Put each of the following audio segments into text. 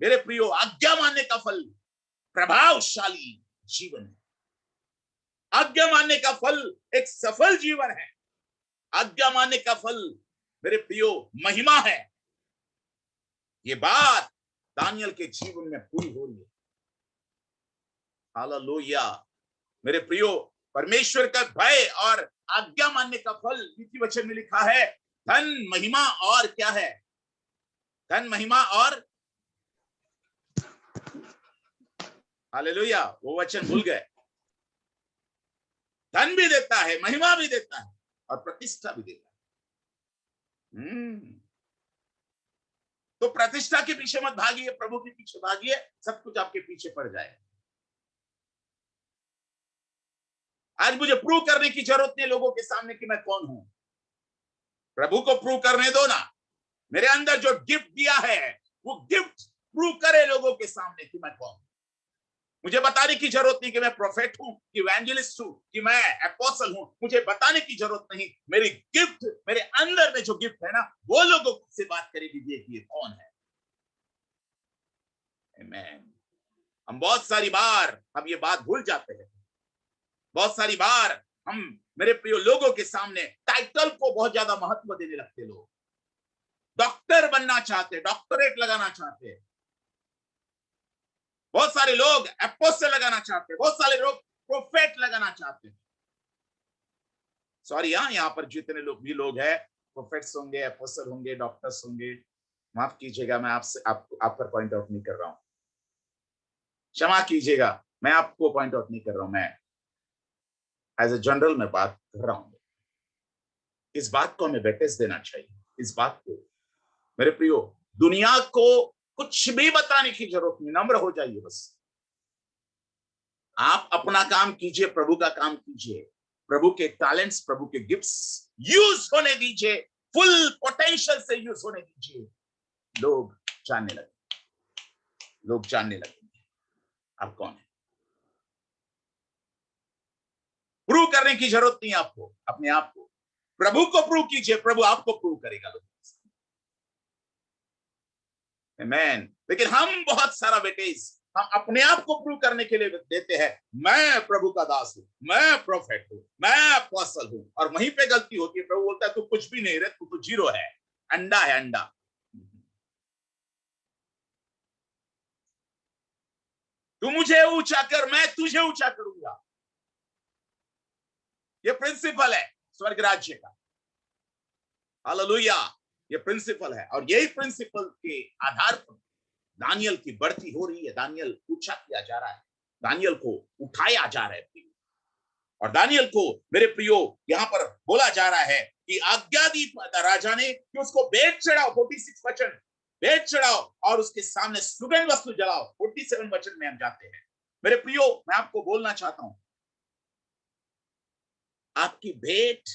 मेरे प्रियो, आज्ञा मानने का फल प्रभावशाली जीवन है। आज्ञा मानने का फल एक सफल जीवन है। आज्ञा मानने का फल मेरे प्रियो महिमा है। ये बात दानियल के जीवन में पूरी हो रही है। हालेलुया। मेरे प्रियो, परमेश्वर का भय और आज्ञा मानने का फल नीति वचन में लिखा है, धन महिमा और क्या है? धन महिमा और, हालेलुया, वो वचन भूल गए। धन भी देता है, महिमा भी देता है और प्रतिष्ठा भी देता है। तो प्रतिष्ठा के पीछे मत भागिए, प्रभु के पीछे भागिए, सब कुछ आपके पीछे पड़ जाएगा। आज मुझे प्रूव करने की जरूरत नहीं लोगों के सामने कि मैं कौन हूं। प्रभु को प्रूव करने दो ना। मेरे अंदर जो गिफ्ट दिया है वो गिफ्ट प्रूव करे लोगों के सामने कि मैं कौन हूं। मुझे बताने की जरूरत नहीं कि मैं प्रोफेट हूं, कि इवेंजलिस्ट हूं, कि मैं एपोस्टल हूं। मुझे बताने की जरूरत नहीं। मेरी गिफ्ट, मेरे अंदर में जो गिफ्ट है ना, वो लोगों से बात करे दीजिए कि ये कौन है। आमीन। हम बहुत सारी बार हम ये बात भूल जाते हैं। बहुत सारी बार हम, मेरे प्रिय लोगों के सामने टाइटल को बहुत ज्यादा महत्व देने लगते। लोग डॉक्टर बनना चाहते, डॉक्टरेट लगाना चाहते, बहुत सारे लोग एपोस्टल लगाना चाहते, बहुत सारे लोग प्रोफेट लगाना चाहते। सॉरी, यहाँ पर जितने लोग भी लोग हैं, प्रोफेट्स होंगे, एपोस्टल होंगे, डॉक्टर्स होंगे, माफ कीजिएगा, मैं आपसे आप पर पॉइंट आउट नहीं कर रहा हूं। क्षमा कीजिएगा, मैं आपको पॉइंट आउट नहीं कर रहा हूं। मैं एज ए जनरल में बात कर रहा हूं। इस बात को हमें वेटेज देना चाहिए। इस बात को मेरे प्रियो, दुनिया को कुछ भी बताने की जरूरत नहीं। नम्र हो जाइए बस। आप अपना काम कीजिए, प्रभु का काम कीजिए। प्रभु के टैलेंट्स, प्रभु के गिफ्ट्स यूज होने दीजिए, फुल पोटेंशियल से यूज होने दीजिए। लोग जानने लगे, लोग जानने लगेंगे आप कौन है। प्रूव करने की जरूरत नहीं आपको अपने आप को। प्रभु को प्रूव कीजिए, प्रभु आपको प्रूव करेगा लोग। आमीन। लेकिन हम बहुत सारा वेटेज हम अपने आप को प्रूव करने के लिए देते हैं। मैं प्रभु का दास हूं, मैं प्रोफेट हूं, मैं अपोस्टल हूं, और वहीं पे गलती होती है। प्रभु बोलता है तू कुछ भी नहीं रे, तू तो जीरो है, अंडा है, अंडा। तू मुझे ऊंचा कर, मैं तुझे ऊंचा करूंगा। ये प्रिंसिपल है स्वर्ग राज्य का। हालेलुया। ये प्रिंसिपल है, और यही प्रिंसिपल के आधार पर दानियल की बढ़ती हो रही है। दानियल ऊंचा किया जा रहा है, दानियल को उठाया जा रहा है। और दानियल को मेरे प्रियो यहां पर बोला जा रहा है कि आज्ञा दी राजा ने कि उसको भेंट चढ़ाओ। 46 वचन, भेंट चढ़ाओ और उसके सामने सुगंध वस्तु जलाओ। 47 वचन में हम जाते हैं। मेरे प्रियो, मैं आपको बोलना चाहता हूं, आपकी भेंट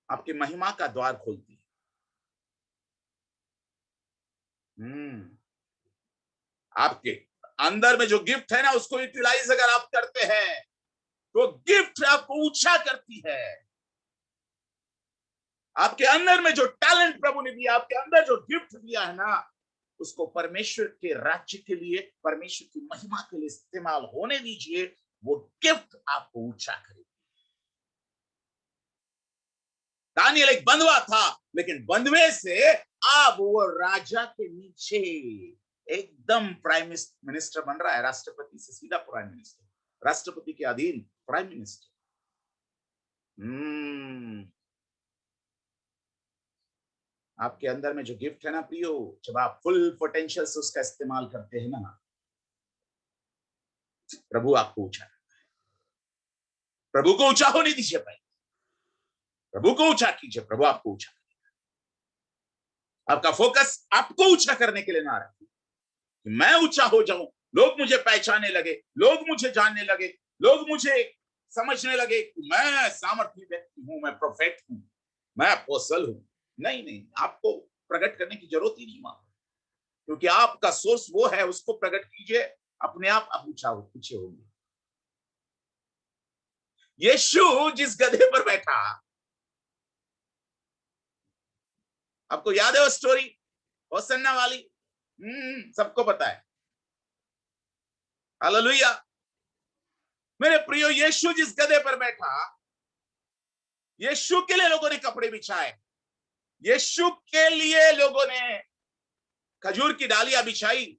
आपकी महिमा का द्वार खोलती है। आपके अंदर में जो गिफ्ट है ना, उसको यूटिलाइज अगर आप करते हैं तो गिफ्ट आपको ऊंचा करती है। आपके अंदर में जो टैलेंट प्रभु ने दिया, आपके अंदर जो गिफ्ट दिया है ना, उसको परमेश्वर के राज्य के लिए, परमेश्वर की महिमा के लिए इस्तेमाल होने दीजिए। वो गिफ्ट आपको ऊंचा करेगी। दानियल एक बंधुआ था, लेकिन बंधुए से अब वो राजा के नीचे एकदम प्राइम मिनिस्टर बन रहा है। राष्ट्रपति से सीधा प्राइम मिनिस्टर, राष्ट्रपति के अधीन प्राइम मिनिस्टर। आपके अंदर में जो गिफ्ट है ना प्रियो, जब आप फुल पोटेंशियल से उसका इस्तेमाल करते हैं ना, प्रभु आपको ऊंचा, प्रभु को ऊंचा होने दीजिए भाई। प्रभु को ऊंचा कीजिए, प्रभु आपको ऊंचा। आपका फोकस आपको ऊंचा करने के लिए ना रखिए कि मैं ऊंचा हो जाऊं, लोग मुझे पहचानने लगे, लोग मुझे जानने लगे, लोग मुझे समझने लगे कि मैं सामर्थ्य व्यक्ति हूं, मैं प्रोफेट हूं, मैं अपोस्तल हूं। नहीं नहीं, आपको प्रकट करने की जरूरत ही नहीं वहां, क्योंकि आपका सोर्स वो है। उसको प्रकट कीजिए, अपने आप ऊंचा ऊंचे होंगे। यीशु जिस गधे पर बैठा, आपको याद है वो स्टोरी होसन्ना वाली? सबको पता है। हालेलुया। मेरे प्रियो, यीशु जिस गधे पर बैठा, यीशु के लिए लोगों ने कपड़े बिछाए, यीशु के लिए लोगों ने खजूर की डालियां बिछाई,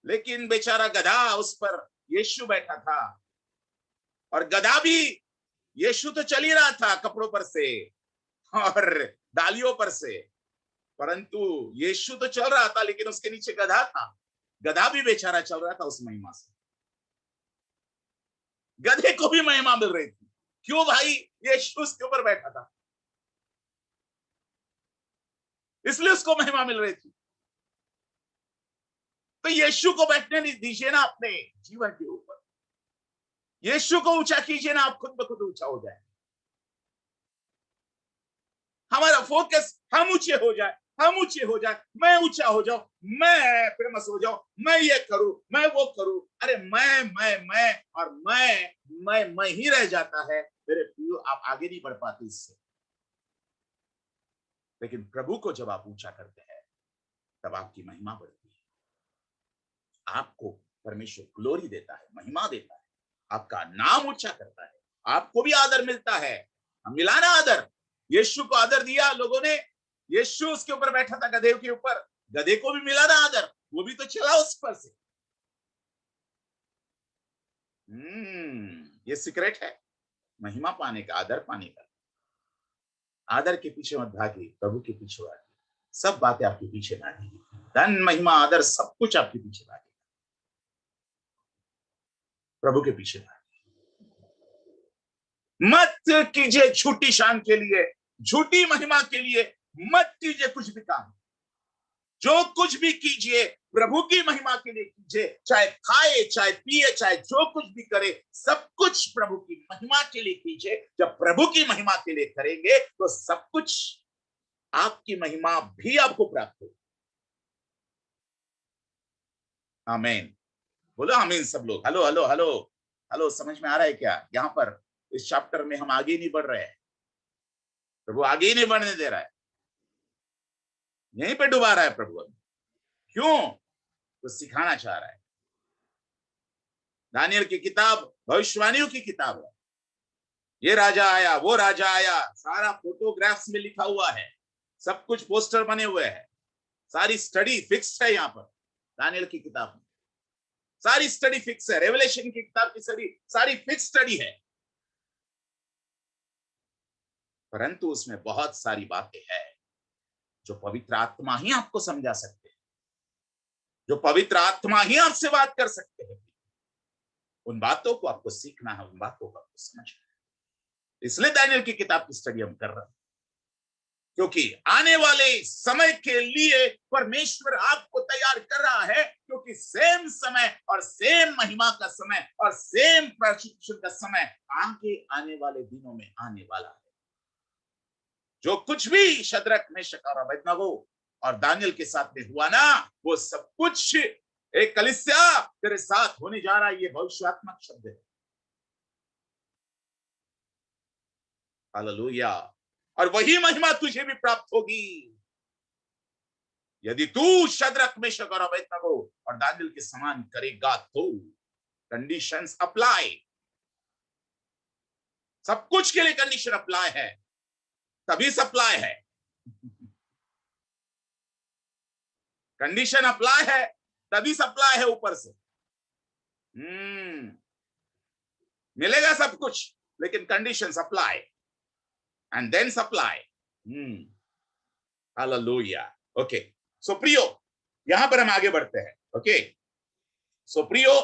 लेकिन बेचारा गधा, उस पर यीशु बैठा था। और गधा भी, यीशु तो चल ही रहा था कपड़ों पर से और डालियों पर से, परंतु यीशु तो चल रहा था, लेकिन उसके नीचे गधा था। गधा भी बेचारा चल रहा था उस महिमा से। गधे को भी महिमा मिल रही थी। क्यों भाई? यीशु उसके ऊपर बैठा था, इसलिए उसको महिमा मिल रही थी। तो यीशु को बैठने दीजिए ना अपने जीवन के ऊपर। यीशु को ऊंचा कीजिए ना, आप खुद ब खुद ऊंचा हो जाए। हमारा फोकस हम ऊंचे हो जाए, हम ऊंचे हो जाए, मैं ऊंचा हो जाऊं, मैं फेमस हो जाऊं, मैं ये करूं, मैं वो करूं। अरे मैं और मैं ही रह जाता है। मेरे प्रियो, आप आगे नहीं बढ़ पाते इससे। लेकिन प्रभु को जब आप ऊंचा करते हैं, तब आपकी महिमा बढ़ती है। आपको परमेश्वर ग्लोरी देता है, महिमा देता है, आपका नाम ऊंचा करता है, आपको भी आदर मिलता है। मिला ना आदर? यीशु को आदर दिया लोगों ने, यीशु उसके ऊपर बैठा था, गधे के ऊपर, गधे को भी मिला ना आदर, वो भी तो चला उस पर से। ये सीक्रेट है महिमा पाने का, आदर पाने का। आदर के पीछे मत भागिए, प्रभु के पीछे भागिए। सब बातें आपके पीछे भागेगी, धन महिमा आदर सब कुछ आपके पीछे भागेगा। प्रभु के पीछे भागिए। मत कीजिए झूठी शान के लिए, झूठी महिमा के लिए मत कीजिए कुछ भी काम। जो कुछ भी कीजिए प्रभु की महिमा के लिए कीजिए। चाहे खाए, चाहे पिए, चाहे जो कुछ भी करे, सब कुछ प्रभु की महिमा के लिए कीजिए। जब प्रभु की महिमा के लिए करेंगे तो सब कुछ, आपकी महिमा भी आपको प्राप्त होगी। आमीन। बोलो आमीन सब लोग। हेलो हेलो हेलो हेलो, समझ में आ रहा है क्या? यहाँ पर इस चैप्टर में हम आगे नहीं बढ़ रहे हैं, प्रभु आगे ही नहीं बढ़ने दे रहा है, यहीं पे डुबा रहा है प्रभु। क्यों? तो सिखाना चाह रहा है। दानियल की किताब भविष्यवाणियों की किताब है। ये राजा आया, वो राजा आया, सारा फोटोग्राफ्स में लिखा हुआ है, सब कुछ पोस्टर बने हुए हैं, सारी स्टडी फिक्स है। यहाँ पर दानियल की किताब में सारी स्टडी फिक्स है। रेवलेशन की किताब की सारी फिक्स स्टडी है, परंतु उसमें बहुत सारी बातें हैं जो पवित्र आत्मा ही आपको समझा सकते हैं, जो पवित्र आत्मा ही आपसे बात कर सकते हैं। उन बातों को आपको सीखना है, उन बातों को आपको समझना है। इसलिए दानियल की किताब की स्टडी हम कर रहे हैं, क्योंकि आने वाले समय के लिए परमेश्वर आपको तैयार कर रहा है। क्योंकि सेम समय और सेम महिमा का समय और सेम प्रशिक्षण का समय आगे आने वाले दिनों में आने वाला है। जो कुछ भी शद्रक, मेशक और अबेदनगो और दानियल के साथ में हुआ ना, वो सब कुछ एक कलीसिया तेरे साथ होने जा रहा है। ये भविष्यात्मक शब्द है। हालेलुया। और वही महिमा तुझे भी प्राप्त होगी यदि तू शद्रक, मेशक और अबेदनगो और दानियल के समान करेगा तो। कंडीशंस अप्लाई, सब कुछ के लिए कंडीशन अप्लाई है, तभी सप्लाई है। कंडीशन अप्लाई है तभी सप्लाई है ऊपर से। मिलेगा सब कुछ, लेकिन condition apply and then supply. Hallelujah. Okay, so Priyo, यहां पर हम आगे बढ़ते हैं। ओके, सो प्रियो,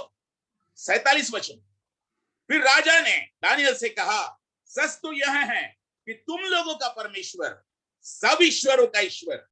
47 वचन। फिर राजा ने दानियल से कहा, सच तो यह है कि तुम लोगों का परमेश्वर सब ईश्वरों का ईश्वर